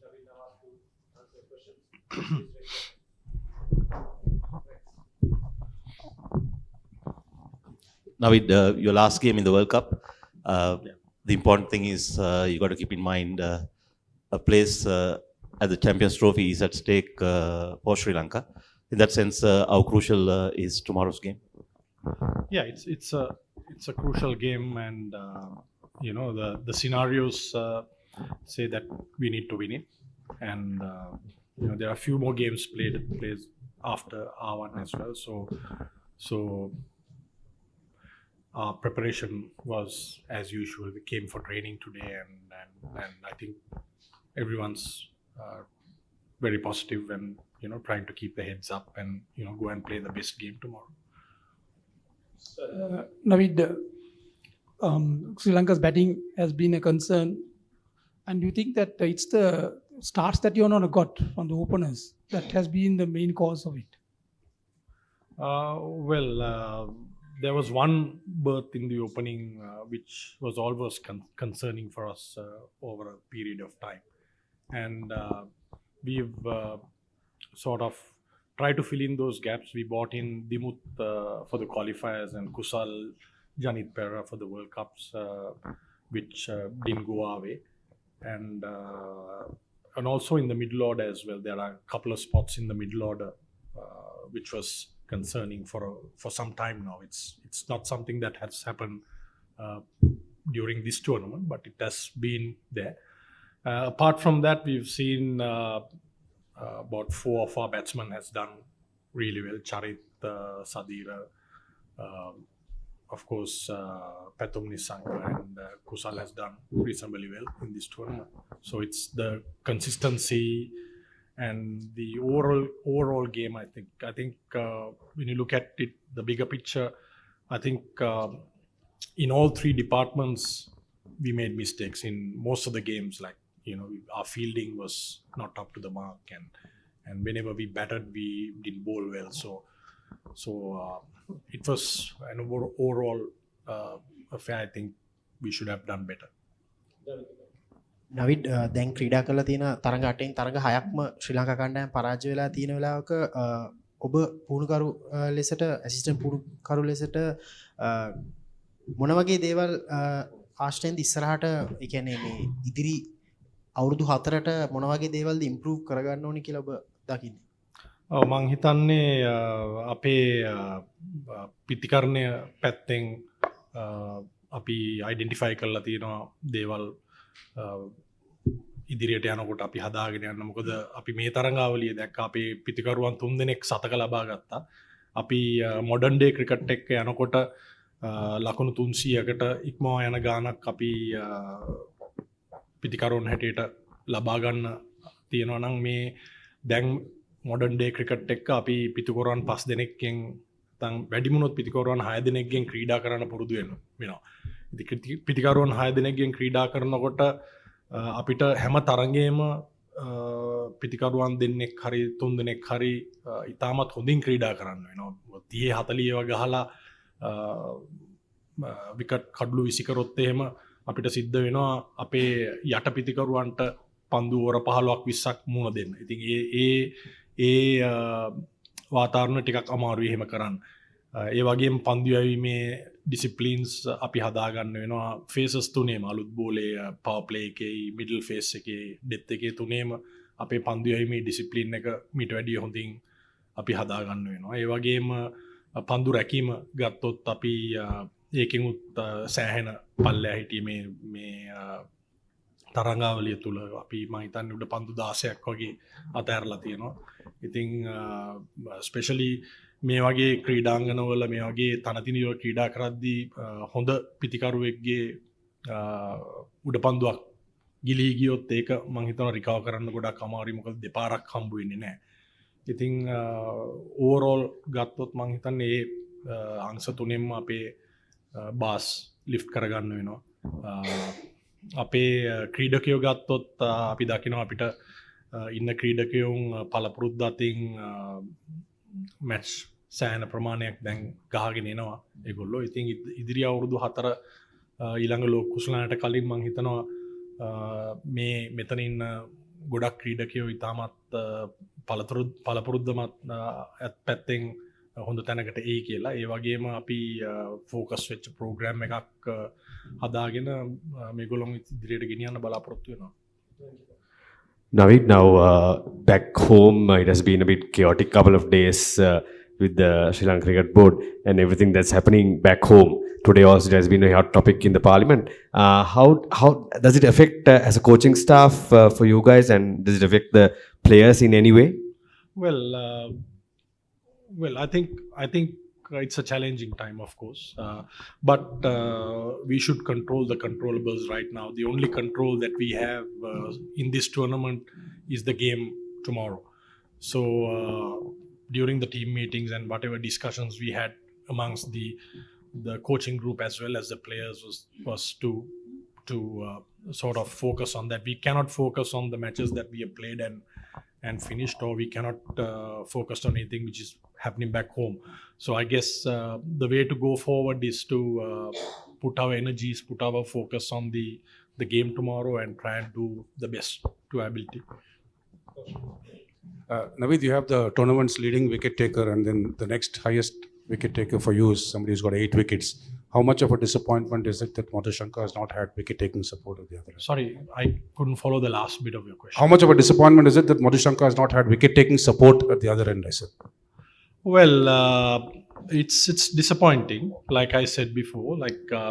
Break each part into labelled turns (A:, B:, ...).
A: Naveed Nawaz to answer questions. Please raise your hand. Naveed, your last game in the World Cup, the important thing is you got to keep in mind a place at the Champions Trophy is at stake for Sri Lanka. In that sense, how crucial is tomorrow's game?
B: Yeah, it's a crucial game, and the scenarios say that we need to win it, and there are a few more games played after our one as well. So our preparation was as usual. We came for training today, and I think everyone's very positive and trying to keep the heads up and go and play the best game tomorrow.
C: Naveed, Sri Lanka's batting has been a concern, and do you think that it's the starts that you're not got from the openers that has been the main cause of it?
B: There was one berth in the opening which was always concerning for us over a period of time, and we've sort of tried to fill in those gaps. We bought in Dimut for the qualifiers and Kusal Janit Pera for the World Cups, which didn't go our way, and also in the middle order as well. There are a couple of spots in the middle order which was concerning for some time now. It's not something that has happened during this tournament, but it has been there. Apart from that, we've seen about 4 of our batsmen has done really well. Charit, Sadira, of course, Pathum Nissanka and Kusal has done reasonably well in this tournament. So it's the consistency and the overall game. I think when you look at it, the bigger picture, I think in all 3 departments we made mistakes in most of the games. Like our fielding was not up to the mark, and whenever we batted, we didn't bowl well. So it was an overall affair. I think we should have done better.
D: නවිඩ් දැන් ක්‍රීඩා කරලා තියෙන තරඟ 8න් තරඟ 6ක්ම ශ්‍රී ලංකා කණ්ඩායම පරාජය වෙලා තියෙන වෙලාවක ඔබ පුහුණුකරු ලෙසට ඇසිස්ටන්ට් පුහුණුකරු ලෙසට මොන වගේ දේවල් ආශ්‍රයෙන්ද ඉස්සරහට ඒ කියන්නේ මේ ඉදිරි අවුරුදු 4ට මොන වගේ දේවල්ද ඉම්ප්‍රූව් කරගන්න ඕනි කියලා ඔබ දකින්නේ?
B: මං හිතන්නේ අපේ පිතිකරණය පැත්තෙන් අපි අයිඩෙන්ටිෆයි කරලා තියෙනවා දේවල් ඉදිරියට යනකොට අපි හදාගෙන යන්න. මොකද අපි මේ තරඟාවලිය දැක්ක අපේ පිතිකරුවන් 3 දෙනෙක් සතක ලබා ගත්තා. අපි මොඩර්න් ඩේ ක්‍රිකට් එක යනකොට ලකුණු 300කට ඉක්මවා යන ගානක් අපි පිතිකරුවන් හැටියට ලබා ගන්න තියෙනවා නම් මේ දැන් මොඩර්න් ඩේ ක්‍රිකට් එක අපි පිතිකරුවන් 5 දෙනෙක්ගෙන් නැත්නම් වැඩිමුණොත් පිතිකරුවන් 6 දෙනෙක්ගෙන් ක්‍රීඩා කරන්න පුරුදු වෙනවා. පිතිකරුවන් 6 දෙනෙක්ගෙන් ක්‍රීඩා කරනකොට අපිට හැම තරඟේම පිතිකරුවන් දෙන්නෙක් හරි 3 දෙනෙක් හරි ඉතාමත් හොඳින් ක්‍රීඩා කරන්න වෙනවා. 30 40 ගහලා විකට් කඩළු 20 කරොත් එහෙම අපිට සිද්ධ වෙනවා අපේ යට පිතිකරුවන්ට පන්දු ඕවර 15ක් 20ක් මුණ දෙන්න. ඉතින් ඒ වාතාවරණ ටිකක් අමාරුයි එහෙම කරන්න. ඒ වගේම පන්දු යැවීමේ ඩිසිප්ලින්ස් අපි හදාගන්න වෙනවා. ෆේසස් 3ේම අලුත් බෝලේ පවර් ප්ලේ එකේ මිඩල් ෆේස් එකේ ඩෙත් එකේ 3ේම අපේ පන්දු යැවීමේ ඩිසිප්ලින් එක මීට වැඩිය හොඳින් අපි හදාගන්න වෙනවා. ඒ වගේම පන්දු රැකීම ගත්තොත් අපි ඒකෙනුත් සෑහෙන පල්ලෙහා හිටියේ මේ තරඟාවලිය තුල අපි මම හිතන්නේ උඩ පන්දු 16ක් වගේ අතහැරලා තියෙනවා. ඉතින් ස්පෙෂලි මේ වගේ ක්‍රීඩාංගනවල මේ වගේ තනතිනියව ක්‍රීඩා කරද්දී හොඳ පිතිකරුවෙක්ගේ උඩ පන්දුවක් ගිලී ගියොත් ඒක මම හිතනවා රිකවර් කරන්න ගොඩක් අමාරුයි. මොකද දෙපාරක් හම්බ වෙන්නේ නැහැ. ඉතින් ඕවරෝල් ගත්තොත් මම හිතන්නේ මේ අංශ තුනෙන්ම අපේ බාස් ලිෆ්ට් කරගන්න වෙනවා. අපේ ක්‍රීඩකයෝ ගත්තොත් අපි දකිනවා අපිට ඉන්න ක්‍රීඩකයෝන් පළපුරුද්ද අතින් මැච් සෑහෙන ප්‍රමාණයක් දැන් ගහගෙන එනවා ඒගොල්ලෝ. ඉතින් ඉදිරි අවුරුදු 4 ඊළඟ ලෝක කුසලානට කලින් මම හිතනවා මේ මෙතන ඉන්න ගොඩක් ක්‍රීඩකයෝ ඉතාමත් පළපුරුද්දමත් පැත්තෙන් හොඳ තැනකට ඒ කියලා. ඒ වගේම අපි ෆෝකස් වෙච්ච ප්‍රෝග්‍රෑම් එකක් හදාගෙන මේගොල්ලොන් ඉදිරියට ගෙනියන්න බලාපොරොත්තු වෙනවා.
E: Naveed, now back home, it has been a bit chaotic couple of days with the Sri Lanka Cricket Board and everything that's happening back home. Today also it has been a hot topic in the parliament. How does it affect as a coaching staff for you guys, and does it affect the players in any way?
B: Well, I think it's a challenging time, of course, but we should control the controllables right now. The only control that we have in this tournament is the game tomorrow. So during the team meetings and whatever discussions we had amongst the coaching group as well as the players was to sort of focus on that. We cannot focus on the matches that we have played and finished, or we cannot focus on anything which is happening back home. So I guess the way to go forward is to put our energies, put our focus on the game tomorrow and try and do the best to our ability.
F: Naveed, you have the tournament's leading wicket taker, and then the next highest wicket taker for you is somebody who's got 8 wickets. How much of a disappointment is it that Madhushanka has not had wicket taking support of the other end?
B: Sorry, I couldn't follow the last bit of your question.
F: How much of a disappointment is it that Madhushanka has not had wicket taking support at the other end, I said?
B: Well, it's disappointing. Like I said before,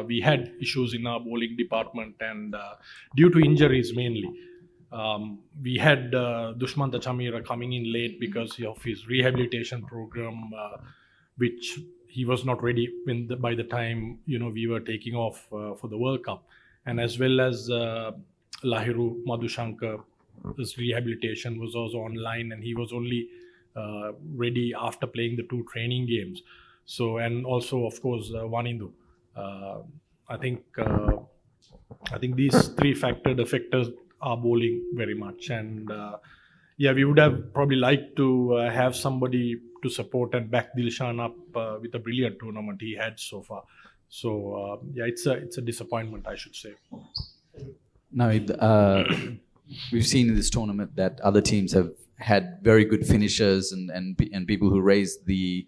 B: we had issues in our bowling department, and due to injuries mainly. We had Dushmanta Chamira coming in late because of his rehabilitation program, which he was not ready by the time we were taking off for the World Cup, and as well as Lahiru Madhushanka, his rehabilitation was also online, and he was only ready after playing the 2 training games. So, and also of course Wanindu. I think these 3 factors affected our bowling very much, and we would have probably liked to have somebody to support and back Dilshan up with a brilliant tournament he had so far. So it's a disappointment, I should say.
G: Now, we've seen in this tournament that other teams have had very good finishers and people who raise the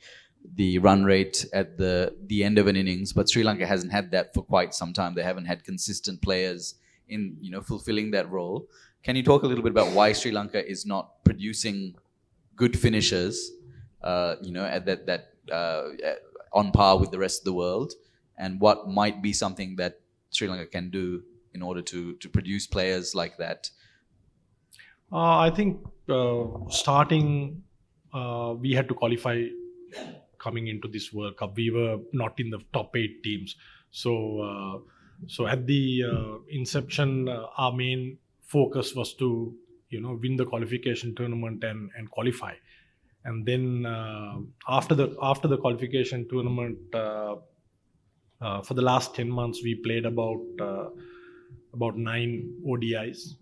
G: run rate at the end of an innings, but Sri Lanka hasn't had that for quite some time. They haven't had consistent players in fulfilling that role. Can you talk a little bit about why Sri Lanka is not producing good finishers, at that on par with the rest of the world, and what might be something that Sri Lanka can do in order to produce players like that?
B: I think starting, we had to qualify coming into this World Cup. We were not in the top 8 teams. So at the inception, our main focus was to win the qualification tournament and qualify. And then after the qualification tournament, for the last 10 months we played about 9 ODIs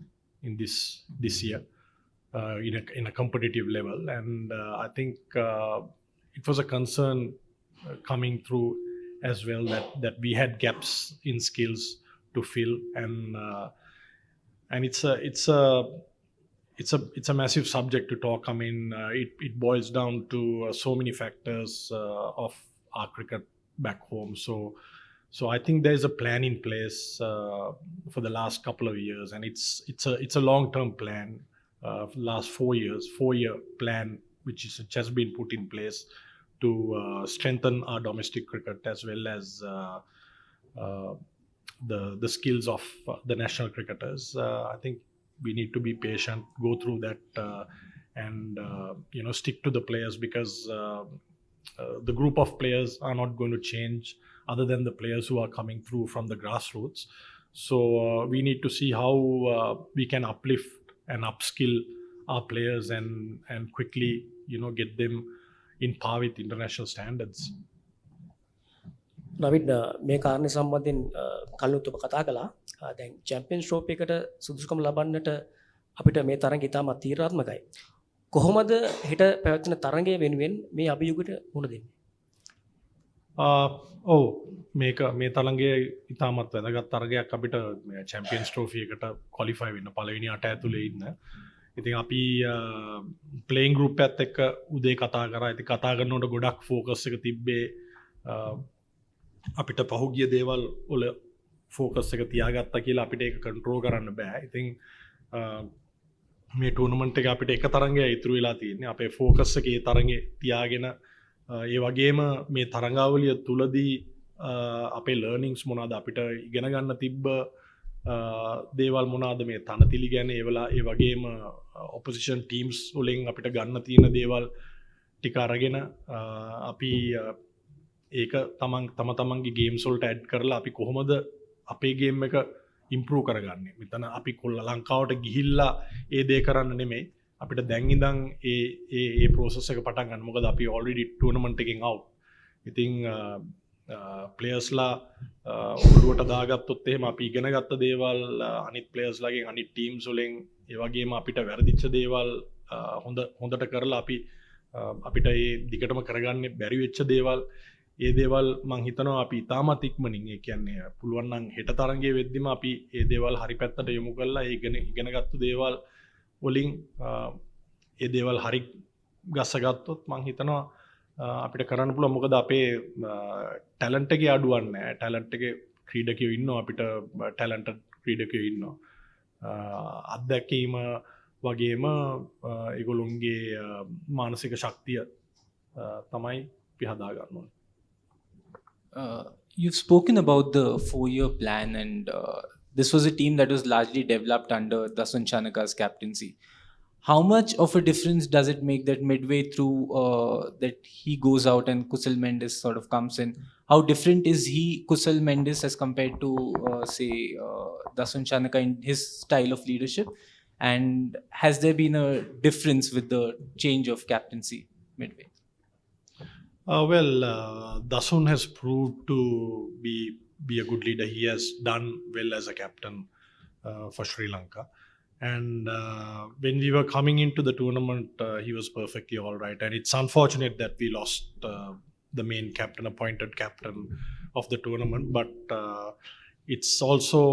B: in this year in a competitive level, and I think it was a concern coming through as well that we had gaps in skills to fill, and it's a massive subject to talk. I mean, it boils down to so many factors of our cricket back home. So I think there is a plan in place for the last couple of years, and it's a long-term plan. For the last 4 years, 4-year plan which has been put in place to strengthen our domestic cricket as well as the skills of the national cricketers. I think we need to be patient, go through that, and stick to the players, because the group of players are not going to change other than the players who are coming through from the grassroots. So we need to see how we can uplift and upskill our players and quickly get them in par with international standards.
H: නවිඩ් මේ කාරණේ සම්බන්ධයෙන් කලිනුත් ඔබ කතා කළා. දැන් Champions ට්‍රෝෆි එකට සුදුසුකම් ලබන්නට අපිට මේ තරඟ ඉතාමත් තීරණාත්මකයි. කොහොමද හෙට පැවැත්වෙන තරඟය වෙනුවෙන් මේ අභියෝගයට මුහුණ දෙන්නේ?
B: මේ තරඟය ඉතාමත් වැදගත් තරගයක් අපිට චැම්පියන්ස් ට්‍රෝෆි එකට ක්වොලිෆයි වෙන්න පළවෙනි 8 ඇතුලේ ඉන්න. ඉතින් අපි ප්ලේයින් ගෲප් එකත් එක්ක උදේ කතා කරා. ඉතින් කතා කරනකොට ගොඩක් ෆෝකස් එක තිබ්බේ අපිට පහුගිය දේවල් වල ෆෝකස් එක තියාගත්තා කියලා අපිට ඒක කන්ට්‍රෝල් කරන්න බෑ. ඉතින් මේ ටූර්නමන්ට් එක අපිට එක තරඟයක් ඉතුරු වෙලා තියෙන්නේ. අපේ ෆෝකස් එක ඒ තරඟේ තියාගෙන ඒ වගේම මේ තරඟාවලිය තුලදී අපේ ලර්නින්ග්ස් මොනවාද අපිට ඉගෙන ගන්න තිබ්බ දේවල් මොනවාද මේ තනතිලි ගැන ඒ වගේම ඔපොසිෂන් ටීම්ස් වලින් අපිට ගන්න තියෙන දේවල් ටික අරගෙන අපි ඒක තමන්ගේ ගේම්ස් වලට ඇඩ් කරලා අපි කොහොමද අපේ ගේම් එක ඉම්ප්‍රූව් කරගන්නේ. මෙතන අපි ලංකාවට ගිහිල්ලා ඒ දේ කරන්න නෙමෙයි. අපිට දැන් ඉඳන් ඒ ප්‍රොසෙස් එක පටන් ගන්න. මොකද අපි ඔල්රෙඩි ටූර්නමන්ට් එකෙන් අවුට්. ඉතින් ප්ලේයර්ස්ලා ඔළුවට දාගත්තොත් එහෙම අපි ඉගෙන ගත්ත දේවල් අනිත් ප්ලේයර්ස්ලාගෙන් අනිත් ටීම්ස් වලින් ඒ වගේම අපිට වැරදිච්ච දේවල් හොඳට කරලා අපිට ඒ දිගටම කරගන්න බැරි වෙච්ච දේවල් ඒ දේවල් මං හිතනවා අපි ඉතාමත් ඉක්මනින් ඒ කියන්නේ පුළුවන් නම් හෙට තරඟයේ වෙද්දිම අපි ඒ දේවල් හරි පැත්තට යොමු කරලා ඒ ඉගෙනගත්තු දේවල් වලින් ඒ දේවල් හරි ගස්සගත්තොත් මං හිතනවා අපිට කරන්න පුළුවන්. මොකද අපේ ටැලන්ට් එකේ අඩුවක් නැහැ. ටැලන්ට් එකේ ක්‍රීඩකයෝ ඉන්නවා අපිට ටැලන්ටඩ් ක්‍රීඩකයෝ ඉන්නවා. අත්දැකීම වගේම ඒගොල්ලොන්ගේ මානසික ශක්තිය තමයි අපි හදා ගන්න ඕනේ.
I: You've spoken about the 4-year plan, and this was a team that was largely developed under Dasun Chanaka's captaincy. How much of a difference does it make that midway through that he goes out and Kusal Mendes sort of comes in? How different is Kusal Mendes, as compared to say Dasun Chanaka in his style of leadership? And has there been a difference with the change of captaincy midway?
B: Dasun has proved to be a good leader. He has done well as a captain for Sri Lanka. And when we were coming into the tournament, he was perfectly all right. And it's unfortunate that we lost the main captain, appointed captain of the tournament. But it's also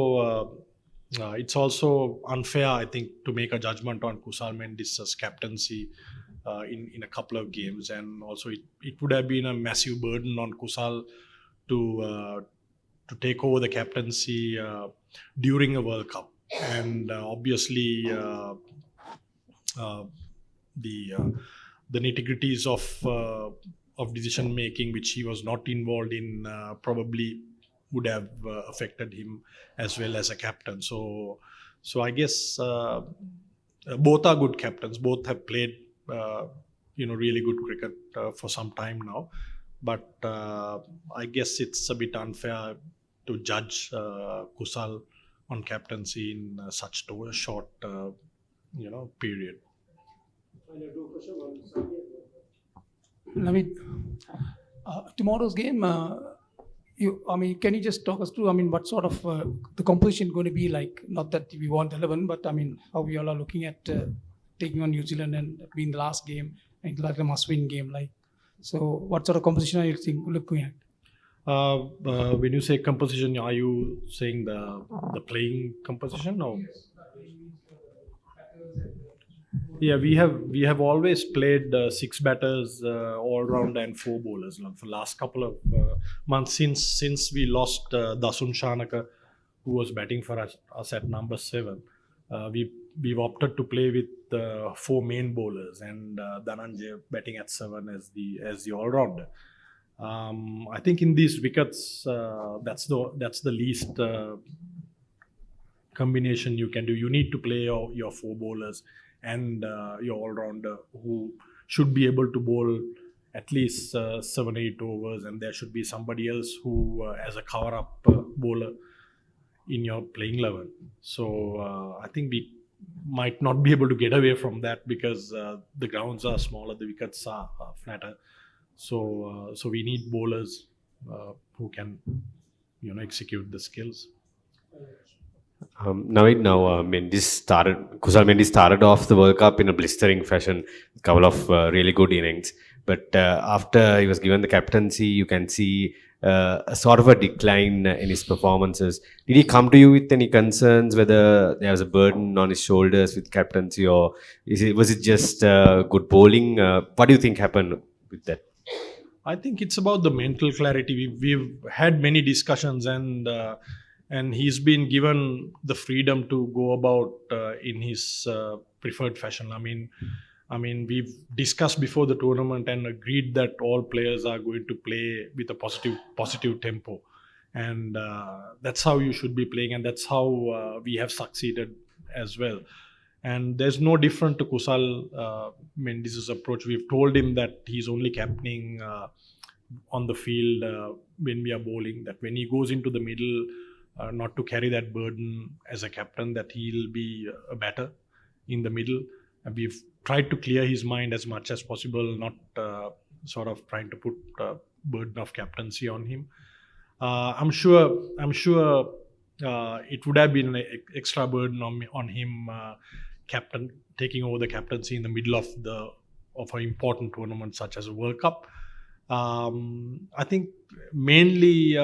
B: unfair, I think, to make a judgment on Kusal Mendes' captaincy in a couple of games. And also it would have been a massive burden on Kusal to take over the captaincy during a World Cup. And obviously the nitty-gritties of decision making, which he was not involved in, probably would have affected him as well as a captain. So I guess both are good captains. Both have played really good cricket for some time now. But I guess it's a bit unfair to judge Kusal on captaincy in such a short period.
C: Naveed, tomorrow's game, can you just talk us through, what sort of the composition going to be like? Not that we want 11, but how we all are looking at taking on New Zealand and being the last game, and like a must-win game. So what sort of composition are you looking at?
B: When you say composition, are you saying the playing composition or? Yeah, we have always played 6 batters all round and 4 bowlers for last couple of months since we lost Dasun Chanaka, who was batting for us at number 7. We've opted to play with 4 main bowlers and Dhananjay batting at 7 as the all rounder. I think in these wickets, that's the least combination you can do. You need to play your 4 bowlers and your all-rounder, who should be able to bowl at least 7-8 overs, and there should be somebody else who as a cover-up bowler in your playing 11. So I think we might not be able to get away from that because the grounds are smaller, the wickets are flatter. So we need bowlers who can execute the skills.
E: Naveed, now Kusal Mendes started off the World Cup in a blistering fashion, a couple of really good innings. But after he was given the captaincy, you can see a sort of a decline in his performances. Did he come to you with any concerns whether there was a burden on his shoulders with captaincy, or was it just good bowling? What do you think happened with that?
B: I think it's about the mental clarity. We've had many discussions, and he's been given the freedom to go about in his preferred fashion. I mean, we've discussed before the tournament and agreed that all players are going to play with a positive tempo, and that's how you should be playing, and that's how we have succeeded as well. And there's no different to Kusal Mendis's approach. We've told him that he's only captaining on the field when we are bowling, that when he goes into the middle, not to carry that burden as a captain, that he'll be a batter in the middle. And we've tried to clear his mind as much as possible, not sort of trying to put burden of captaincy on him. I'm sure it would have been an extra burden on him, taking over the captaincy in the middle of an important tournament such as a World Cup. I think mainly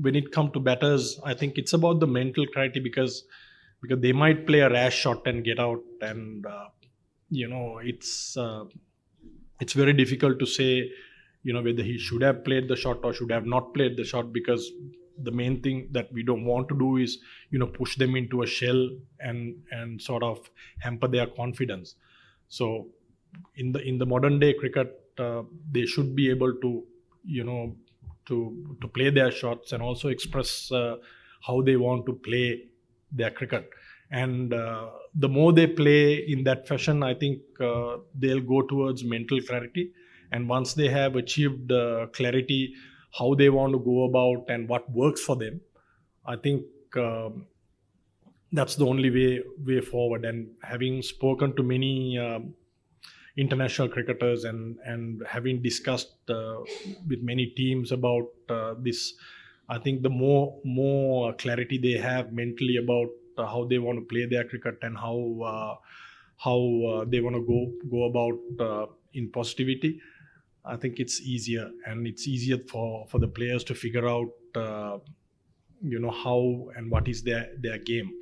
B: when it comes to batters, I think it's about the mental clarity, because they might play a rash shot and get out, and it's very difficult to say whether he should have played the shot or should have not played the shot, because the main thing that we don't want to do is push them into a shell and sort of hamper their confidence. So in the modern day cricket, they should be able to to play their shots and also express how they want to play their cricket. And the more they play in that fashion, I think they'll go towards mental clarity. And once they have achieved clarity, how they want to go about and what works for them, I think that's the only way forward. And having spoken to many international cricketers and having discussed with many teams about this, I think the more clarity they have mentally about how they want to play their cricket and how they want to go about in positivity, I think it's easier, and it's easier for the players to figure out how and what is their game.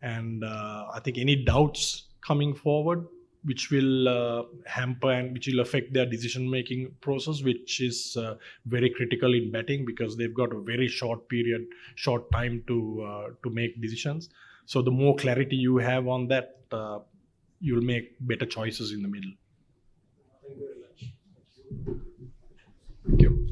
B: And I think any doubts coming forward which will hamper and which will affect their decision making process, which is very critical in batting, because they've got a very short time to make decisions. So the more clarity you have on that, you'll make better choices in the middle. Thank you very much. Thank you.